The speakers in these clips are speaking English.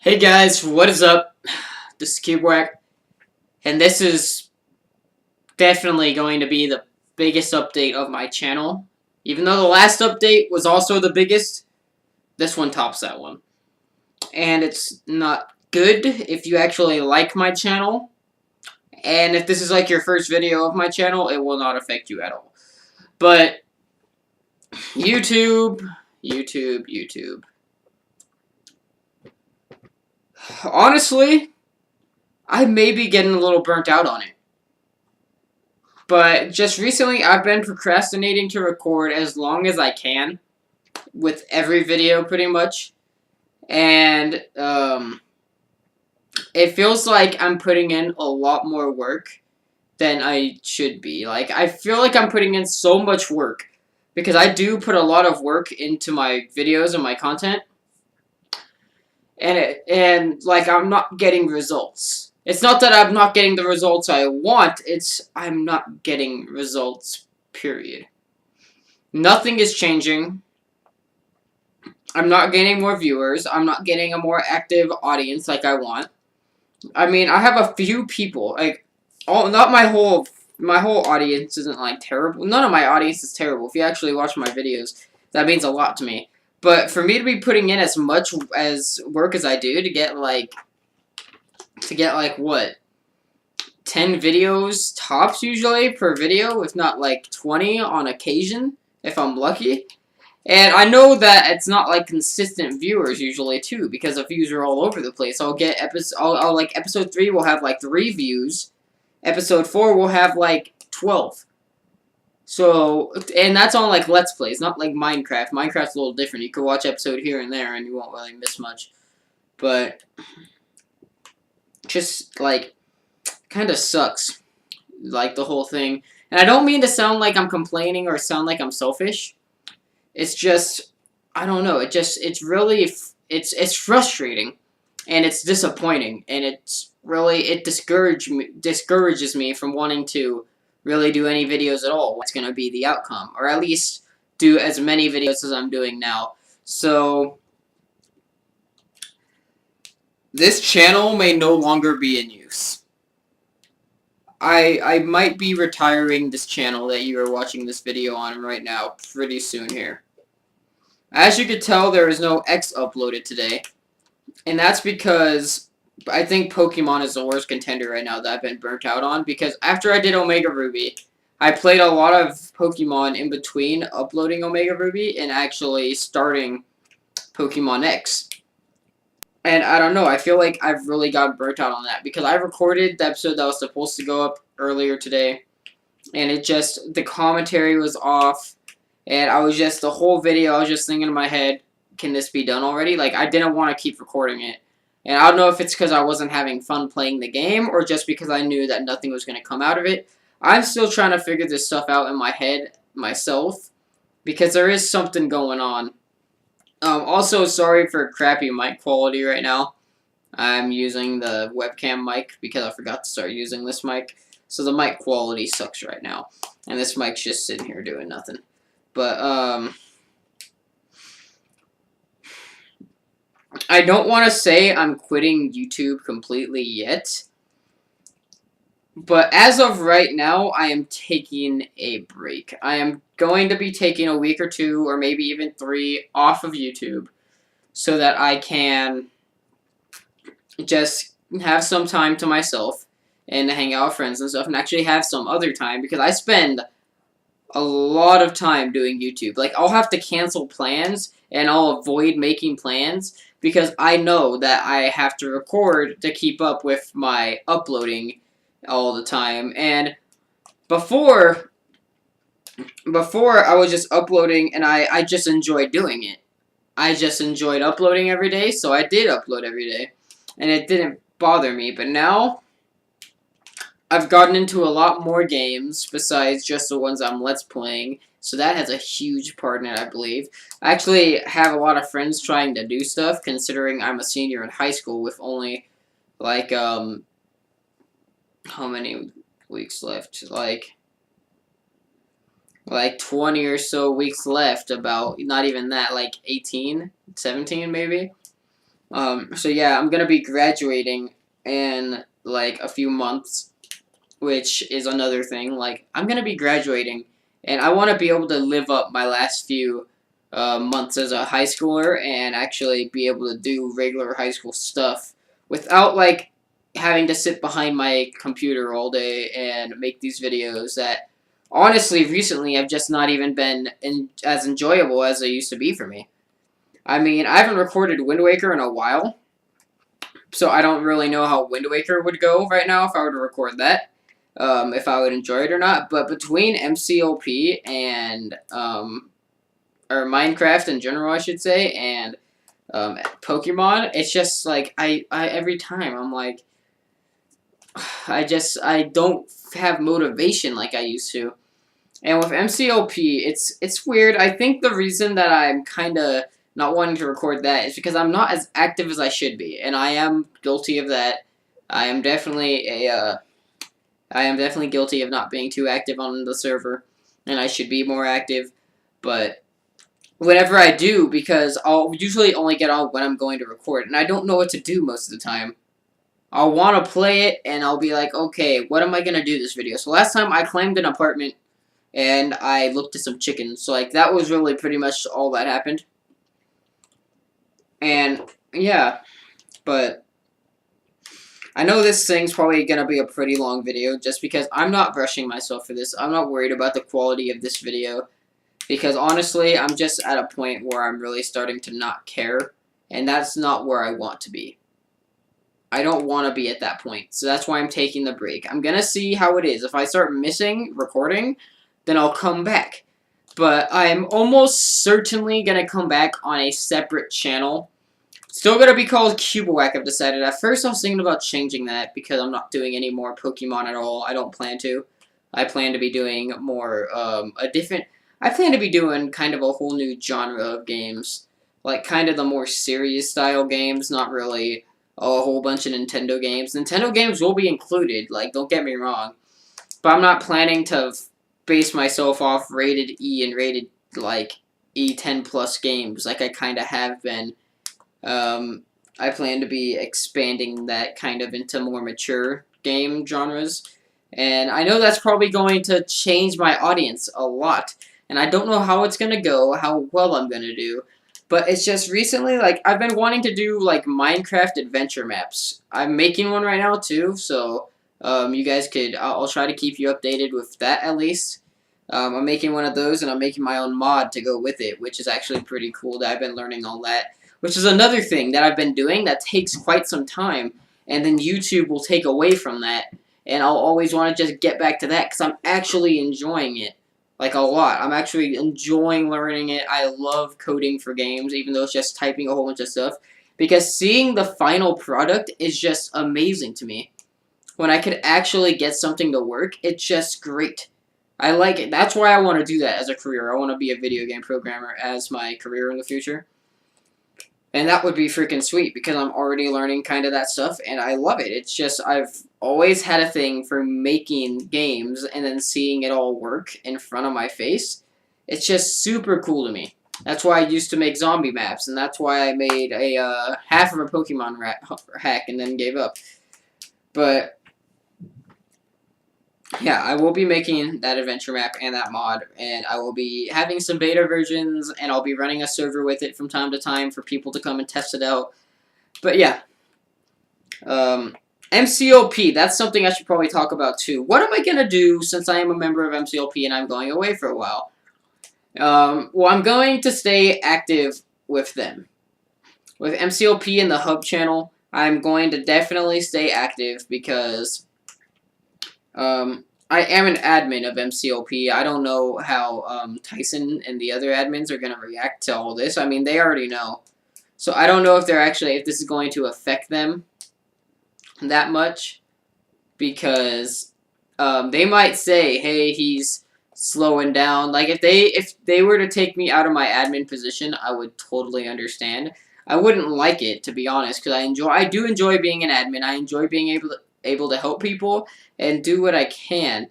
Hey guys, what is up? This is CubeWhack, and this is definitely going to be the biggest update of my channel. Even though the last update was also the biggest, this one tops that one. And it's not good if you actually like my channel, and if this is like your first video of my channel, it will not affect you at all. But YouTube. Honestly, I may be getting a little burnt out on it. But just recently, I've been procrastinating to record as long as I can with every video, pretty much. And it feels like I'm putting in a lot more work than I should be. Like, I feel like I'm putting in so much work because I do put a lot of work into my videos and my content. And like, I'm not getting results. It's not that I'm not getting the results I want, it's I'm not getting results, period. Nothing is changing. I'm not getting more viewers. I'm not getting a more active audience like I want. I mean, I have a few people, like, not my whole audience isn't, like, terrible. None of my audience is terrible. If you actually watch my videos, that means a lot to me. But for me to be putting in as much as work as I do to get, like, what? 10 videos tops usually per video, if not like 20 on occasion, if I'm lucky. And I know that it's not like consistent viewers usually too, because the views are all over the place. I'll get episode 3 will have like 3 views. Episode 4 will have like 12. So, and that's on like Let's Plays, not like Minecraft. Minecraft's a little different. You could watch episode here and there and you won't really miss much. But just like kind of sucks, like the whole thing. And I don't mean to sound like I'm complaining or sound like I'm selfish. It's just, I don't know. It's really, it's frustrating, and it's disappointing, and it discourages me from wanting to really do any videos at all. What's gonna be the outcome, or at least do as many videos as I'm doing now. So this channel may no longer be in use. I might be retiring this channel that you are watching this video on right now pretty soon here. As you could tell, there is no X uploaded today. And that's because I think Pokemon is the worst contender right now that I've been burnt out on. Because after I did Omega Ruby, I played a lot of Pokemon in between uploading Omega Ruby and actually starting Pokemon X. And I don't know, I feel like I've really got burnt out on that because I recorded the episode that was supposed to go up earlier today, and the commentary was off, and the whole video, I was just thinking in my head, can this be done already? Like, I didn't want to keep recording it. And I don't know if it's because I wasn't having fun playing the game, or just because I knew that nothing was going to come out of it. I'm still trying to figure this stuff out in my head myself, because there is something going on. Also, sorry for crappy mic quality right now. I'm using the webcam mic because I forgot to start using this mic. So the mic quality sucks right now. And this mic's just sitting here doing nothing. But, I don't want to say I'm quitting YouTube completely yet. But as of right now, I am taking a break. I am going to be taking a week or 2, or maybe even 3, off of YouTube, so that I can just have some time to myself, and hang out with friends and stuff, and actually have some other time, because I spend a lot of time doing YouTube. Like, I'll have to cancel plans, and I'll avoid making plans, because I know that I have to record to keep up with my uploading all the time. And before I was just uploading, and I just enjoyed doing it. I just enjoyed uploading every day, so I did upload every day. And it didn't bother me, but now I've gotten into a lot more games besides just the ones I'm Let's Playing, so that has a huge part in it, I believe. I actually have a lot of friends trying to do stuff, considering I'm a senior in high school with only, like, how many weeks left? Like 20 or so weeks left, about, not even that, like 18, 17 maybe. So yeah, I'm gonna be graduating in like a few months, which is another thing. Like, I'm gonna be graduating, and I want to be able to live up my last few months as a high schooler and actually be able to do regular high school stuff without like having to sit behind my computer all day and make these videos that honestly recently have just not even been as enjoyable as they used to be for me. I mean, I haven't recorded Wind Waker in a while, so I don't really know how Wind Waker would go right now if I were to record that, if I would enjoy it or not. But between MCOP and or Minecraft in general, I should say, and Pokemon, it's just like I every time I'm like, I don't have motivation like I used to. And with MCOP, it's weird. I think the reason that I'm kind of not wanting to record that is because I'm not as active as I should be, and I am guilty of that. I am definitely I am definitely guilty of not being too active on the server, and I should be more active. But whenever I do, because I'll usually only get on when I'm going to record, and I don't know what to do most of the time. I'll want to play it, and I'll be like, okay, what am I gonna do this video? So last time I claimed an apartment and I looked at some chickens. So, like, that was really pretty much all that happened. And, yeah, but I know this thing's probably going to be a pretty long video just because I'm not rushing myself for this. I'm not worried about the quality of this video because, honestly, I'm just at a point where I'm really starting to not care, and that's not where I want to be. I don't want to be at that point, so that's why I'm taking the break. I'm going to see how it is. If I start missing recording, then I'll come back. But I'm almost certainly going to come back on a separate channel. Still going to be called Cubawack, I've decided. At first I was thinking about changing that because I'm not doing any more Pokemon at all. I don't plan to. I plan to be doing more, I plan to be doing kind of a whole new genre of games. Like, kind of the more serious style games, not really a whole bunch of Nintendo games. Nintendo games will be included, like, don't get me wrong. But I'm not planning to base myself off rated E and rated, like, E10 plus games, like I kind of have been. I plan to be expanding that kind of into more mature game genres. And I know that's probably going to change my audience a lot. And I don't know how it's going to go, how well I'm going to do. But it's just recently, like, I've been wanting to do, like, Minecraft adventure maps. I'm making one right now, too, so you guys could, I'll try to keep you updated with that at least. I'm making one of those, and I'm making my own mod to go with it, which is actually pretty cool that I've been learning all that. Which is another thing that I've been doing that takes quite some time, and then YouTube will take away from that, and I'll always want to just get back to that, because I'm actually enjoying it. Like, a lot. I'm actually enjoying learning it. I love coding for games, even though it's just typing a whole bunch of stuff. Because seeing the final product is just amazing to me. When I could actually get something to work, it's just great. I like it. That's why I want to do that as a career. I want to be a video game programmer as my career in the future. And that would be freaking sweet because I'm already learning kind of that stuff and I love it. It's just I've always had a thing for making games and then seeing it all work in front of my face. It's just super cool to me. That's why I used to make zombie maps and that's why I made a half of a Pokemon hack and then gave up. But yeah, I will be making that adventure map and that mod, and I will be having some beta versions, and I'll be running a server with it from time to time for people to come and test it out. But yeah, MCOP, that's something I should probably talk about too. What am I going to do since I am a member of MCOP and I'm going away for a while? Well, I'm going to stay active with them. With MCOP and the Hub channel, I'm going to definitely stay active because I am an admin of MCOP. I don't know how Tyson and the other admins are going to react to all this. I mean, they already know. So I don't know if if this is going to affect them that much. Because they might say, hey, he's slowing down. Like, if they were to take me out of my admin position, I would totally understand. I wouldn't like it, to be honest, because I do enjoy being an admin. I enjoy being able to help people and do what I can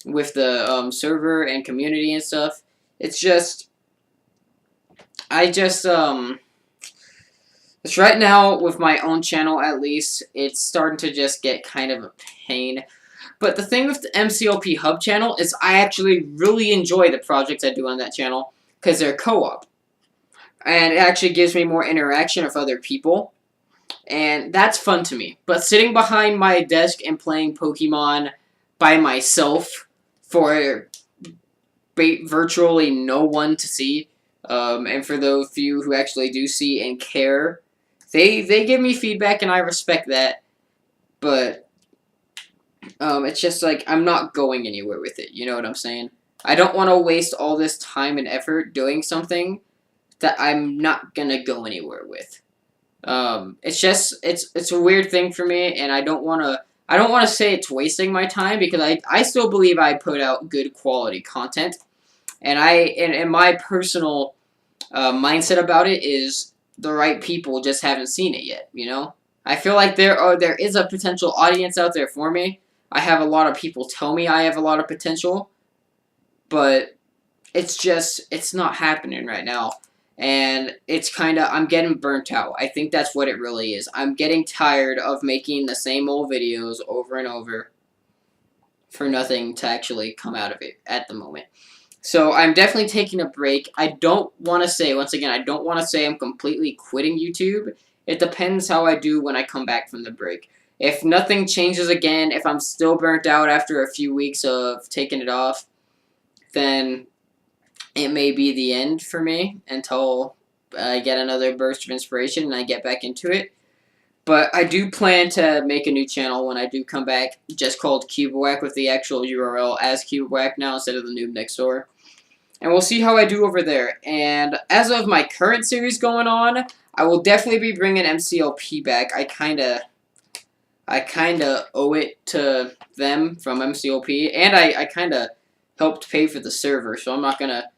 with the server and community and stuff. It's just, there's Because right now, with my own channel at least, it's starting to just get kind of a pain. But the thing with the MCOP Hub channel is I actually really enjoy the projects I do on that channel because they're co-op. And it actually gives me more interaction with other people. And that's fun to me. But sitting behind my desk and playing Pokemon by myself for virtually no one to see, and for those few who actually do see and care, they give me feedback and I respect that. But it's just like I'm not going anywhere with it. You know what I'm saying? I don't want to waste all this time and effort doing something that I'm not gonna go anywhere with. It's just it's a weird thing for me, and I don't want to say it's wasting my time because I still believe I put out good quality content, and and my personal mindset about it is the right people just haven't seen it yet. You know, I feel like there is a potential audience out there for me. I have a lot of people tell me I have a lot of potential, but it's not happening right now. And it's kind of, I'm getting burnt out. I think that's what it really is. I'm getting tired of making the same old videos over and over for nothing to actually come out of it at the moment. So I'm definitely taking a break. I don't want to say, once again, I don't want to say I'm completely quitting YouTube. It depends how I do when I come back from the break. If nothing changes again, if I'm still burnt out after a few weeks of taking it off, then it may be the end for me until I get another burst of inspiration and I get back into it. But I do plan to make a new channel when I do come back, just called CubeWhack, with the actual URL as CubeWhack now instead of the Noob Next Door. And we'll see how I do over there. And as of my current series going on, I will definitely be bringing MCLP back. I kinda owe it to them from MCLP, and I kinda helped pay for the server, so I'm not gonna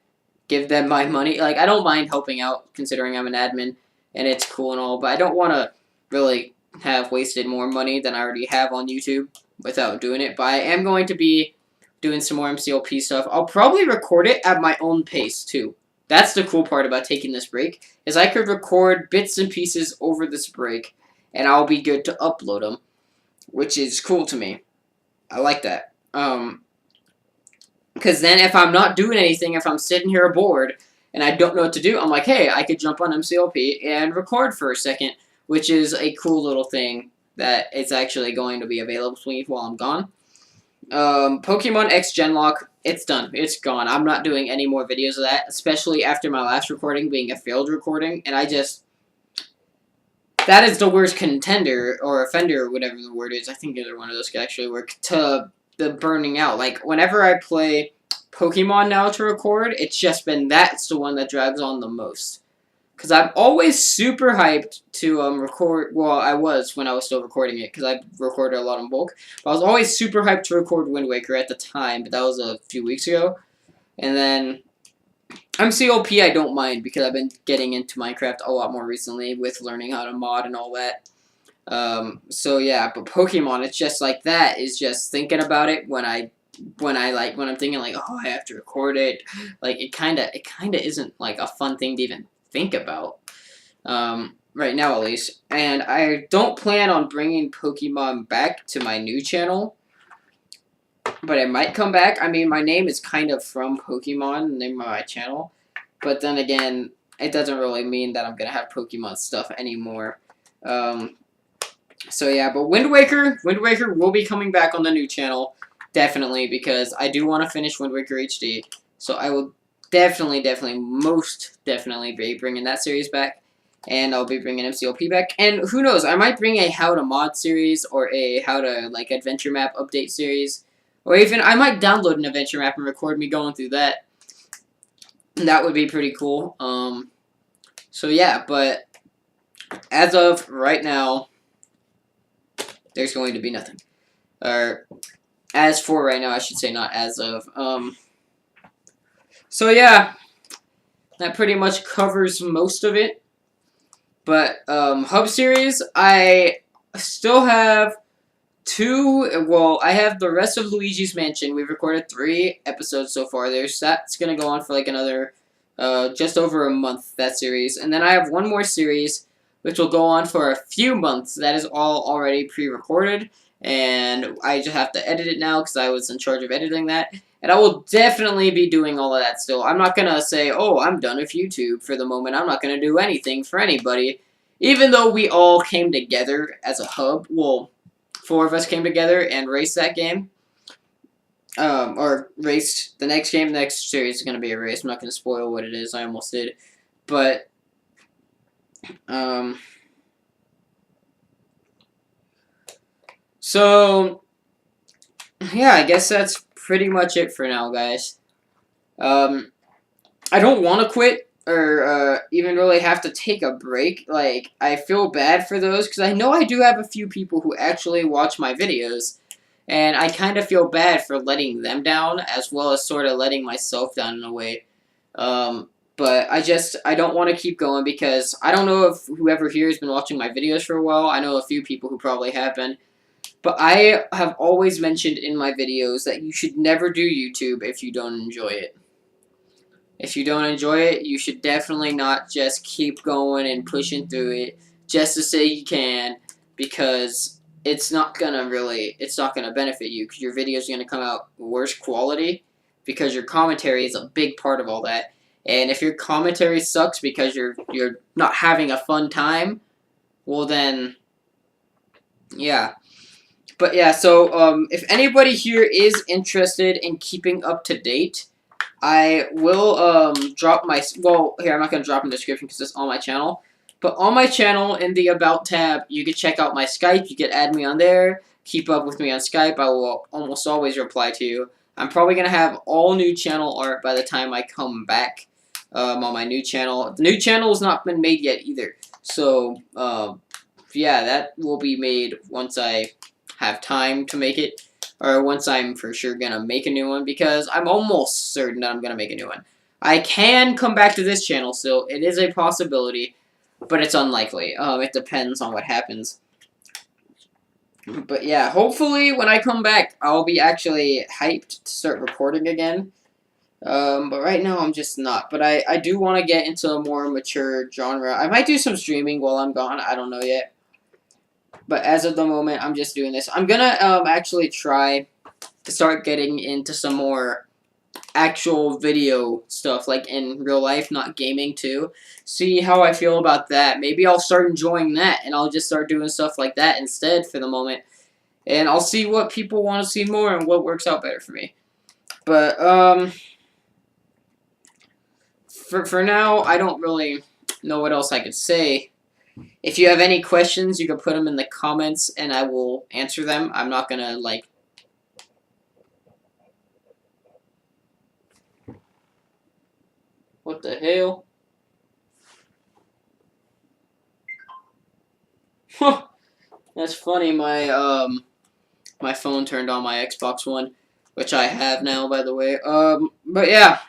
give them my money. Like, I don't mind helping out, considering I'm an admin, and it's cool and all, but I don't want to really have wasted more money than I already have on YouTube without doing it. But I am going to be doing some more MCLP stuff. I'll probably record it at my own pace, too. That's the cool part about taking this break, is I could record bits and pieces over this break, and I'll be good to upload them, which is cool to me. I like that. Because then if I'm not doing anything, if I'm sitting here bored and I don't know what to do, I'm like, hey, I could jump on MCLP and record for a second, which is a cool little thing that it's actually going to be available to me while I'm gone. Pokemon X Genlock, it's done. It's gone. I'm not doing any more videos of that, especially after my last recording being a failed recording, and that is the worst contender, or offender, or whatever the word is. I think either one of those could actually work, to the burning out. Like, whenever I play Pokemon now to record, it's just been that's the one that drags on the most. Because I'm always super hyped to record, well, I was when I was still recording it, because I recorded a lot in bulk. But I was always super hyped to record Wind Waker at the time, but that was a few weeks ago. And then MCLP I don't mind, because I've been getting into Minecraft a lot more recently with learning how to mod and all that. So yeah, but Pokemon, it's just like that, is just thinking about it when I'm thinking like, oh, I have to record it. Like, it kinda isn't like a fun thing to even think about. Right now at least. And I don't plan on bringing Pokemon back to my new channel, but it might come back. I mean, my name is kind of from Pokemon, the name of my channel, but then again, it doesn't really mean that I'm gonna have Pokemon stuff anymore. So yeah, but Wind Waker will be coming back on the new channel, definitely, because I do want to finish Wind Waker HD. So I will most definitely be bringing that series back, and I'll be bringing MCLP back. And who knows, I might bring a How to Mod series, or a How to, like, Adventure Map update series, or even I might download an adventure map and record me going through that. That would be pretty cool. So yeah, but as of right now, there's going to be nothing. Or, as for right now, I should say, not as of. So yeah, that pretty much covers most of it. But, Hub series, I still have I have the rest of Luigi's Mansion. We've recorded 3 episodes so far. That's gonna go on for like another, just over a month, that series. And then I have one more series which will go on for a few months. That is all already pre-recorded, and I just have to edit it now because I was in charge of editing that. And I will definitely be doing all of that still. I'm not going to say, oh, I'm done with YouTube for the moment. I'm not going to do anything for anybody. Even though we all came together as a hub, well, 4 of us came together and raced that game. Or raced the next game. The next series is going to be a race. I'm not going to spoil what it is. I almost did. But, so, yeah, I guess that's pretty much it for now, guys. I don't want to quit or even really have to take a break. Like, I feel bad for those because I know I do have a few people who actually watch my videos, and I kind of feel bad for letting them down as well as sort of letting myself down in a way. But I don't want to keep going because I don't know if whoever here has been watching my videos for a while. I know a few people who probably have been. But I have always mentioned in my videos that you should never do YouTube if you don't enjoy it. If you don't enjoy it, you should definitely not just keep going and pushing through it just to say you can, because it's not gonna benefit you, because your videos are gonna come out worse quality because your commentary is a big part of all that. And if your commentary sucks because you're not having a fun time, well then, yeah. But yeah, so if anybody here is interested in keeping up to date, I will drop my, well, here, I'm not going to drop in the description because it's on my channel. But on my channel, in the About tab, you can check out my Skype. You can add me on there. Keep up with me on Skype. I will almost always reply to you. I'm probably going to have all new channel art by the time I come back on my new channel. The new channel has not been made yet either. So, yeah, that will be made once I have time to make it. Or once I'm for sure gonna make a new one, because I'm almost certain that I'm gonna make a new one. I can come back to this channel still. It is a possibility, but it's unlikely. It depends on what happens. But yeah, hopefully when I come back, I'll be actually hyped to start recording again. But right now I'm just not. But I do want to get into a more mature genre. I might do some streaming while I'm gone. I don't know yet. But as of the moment, I'm just doing this. I'm gonna actually try to start getting into some more actual video stuff, like in real life, not gaming too. See how I feel about that. Maybe I'll start enjoying that, and I'll just start doing stuff like that instead for the moment. And I'll see what people want to see more and what works out better for me. But for now, I don't really know what else I could say. If you have any questions, you can put them in the comments, and I will answer them. I'm not gonna, like... What the hell? That's funny, my phone turned on my Xbox One, which I have now, by the way. But yeah.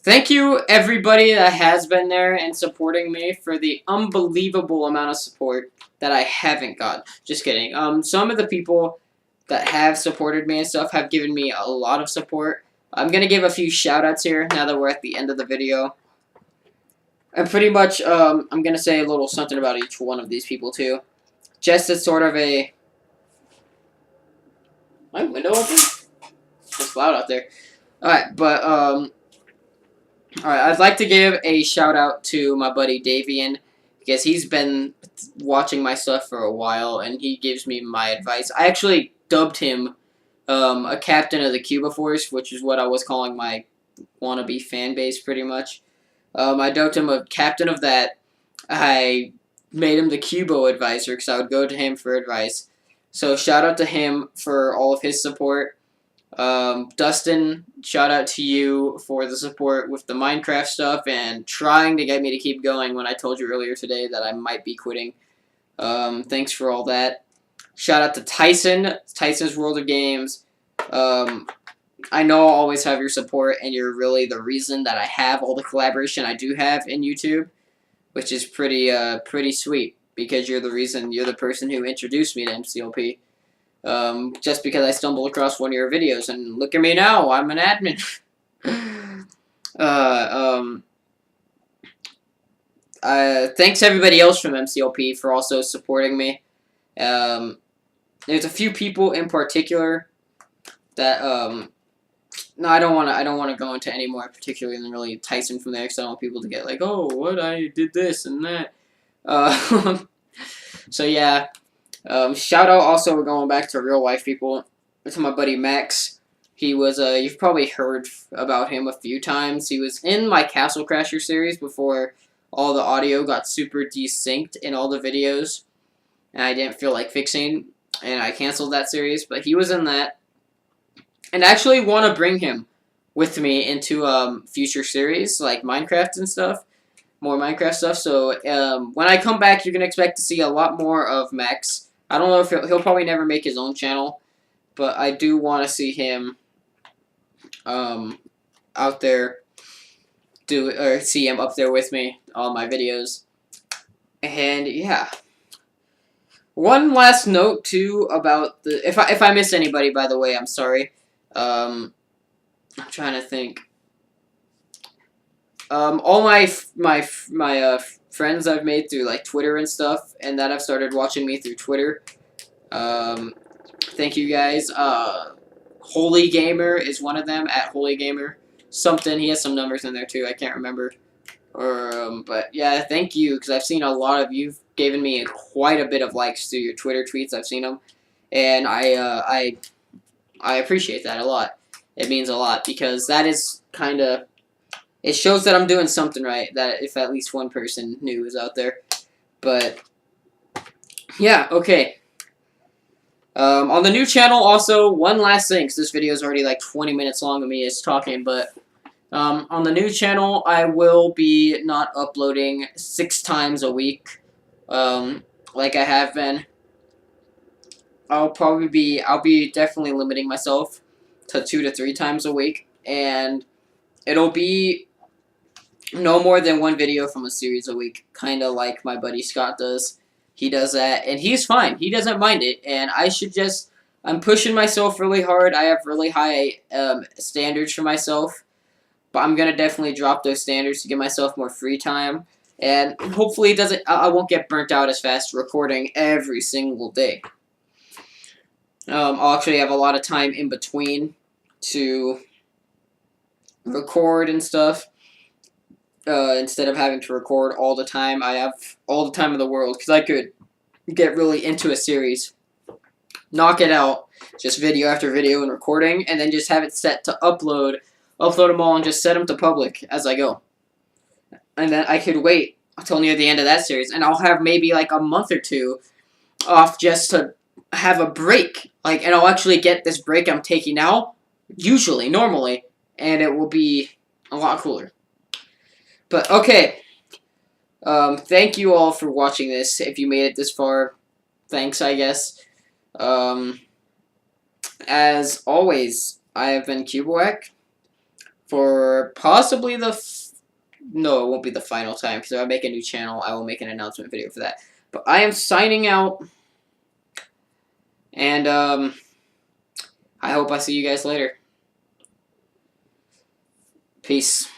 Thank you, everybody that has been there and supporting me, for the unbelievable amount of support that I haven't got. Just kidding. Some of the people that have supported me and stuff have given me a lot of support. I'm going to give a few shout-outs here now that we're at the end of the video. And pretty much, I'm going to say a little something about each one of these people, too. Just as sort of a... My window open? It's loud out there. Alright, but, alright, I'd like to give a shout out to my buddy Davian, because he's been watching my stuff for a while, and he gives me my advice. I actually dubbed him a captain of the Cuba Force, which is what I was calling my wannabe fan base, pretty much. I dubbed him a captain of that. I made him the Cubo advisor, because I would go to him for advice. So shout out to him for all of his support. Dustin, shout out to you for the support with the Minecraft stuff and trying to get me to keep going when I told you earlier today that I might be quitting. Thanks for all that. Shout out to Tyson, Tyson's World of Games. I know I'll always have your support, and you're really the reason that I have all the collaboration I do have in YouTube, which is pretty sweet, because you're the person who introduced me to MCLP. Just because I stumbled across one of your videos, and look at me now, I'm an admin. thanks everybody else from MCLP for also supporting me. There's a few people in particular that no, I don't want to go into any more particularly than really Tyson from there, because I don't want people to get like, oh, what, I did this and that. So yeah, shout out also, we're going back to real life people, to my buddy Max. He was, you've probably heard about him a few times. He was in my Castle Crasher series before all the audio got super desynced in all the videos, and I didn't feel like fixing, and I canceled that series, but he was in that. And I actually want to bring him with me into future series, like Minecraft and stuff, more Minecraft stuff. So when I come back, you're going to expect to see a lot more of Max. I don't know if he'll probably never make his own channel, but I do want to see him out there, see him up there with me on my videos. And yeah. One last note too about the, if I miss anybody, by the way, I'm sorry. I'm trying to think. All my friends I've made through like Twitter and stuff, and that have started watching me through Twitter. Thank you guys. Holy Gamer is one of them, at Holy Gamer. Something, he has some numbers in there too, I can't remember. But yeah, thank you, because I've seen a lot of you've given me quite a bit of likes through your Twitter tweets. I've seen them, and I appreciate that a lot. It means a lot, because that is kind of, it shows that I'm doing something right, that if at least one person new is out there. But yeah, okay. On the new channel, also, one last thing, because this video is already like 20 minutes long of me just talking, but on the new channel, I will be not uploading 6 times a week, like I have been. I'll be definitely limiting myself to 2 to 3 times a week, and it'll be no more than 1 video from a series a week, kind of like my buddy Scott does. He does that, and he's fine. He doesn't mind it, and I'm pushing myself really hard. I have really high standards for myself, but I'm going to definitely drop those standards to give myself more free time, and hopefully I won't get burnt out as fast recording every single day. I'll actually have a lot of time in between to record and stuff. Instead of having to record all the time, I have all the time in the world, because I could get really into a series, knock it out, just video after video and recording, and then just have it set to upload them all, and just set them to public as I go. And then I could wait until near the end of that series, and I'll have maybe like a month or 2 off just to have a break, and I'll actually get this break I'm taking now, normally, and it will be a lot cooler. But, okay, thank you all for watching this. If you made it this far, thanks, I guess. As always, I have been Cuboac for possibly no, it won't be the final time, because if I make a new channel, I will make an announcement video for that. But I am signing out, and, I hope I see you guys later. Peace.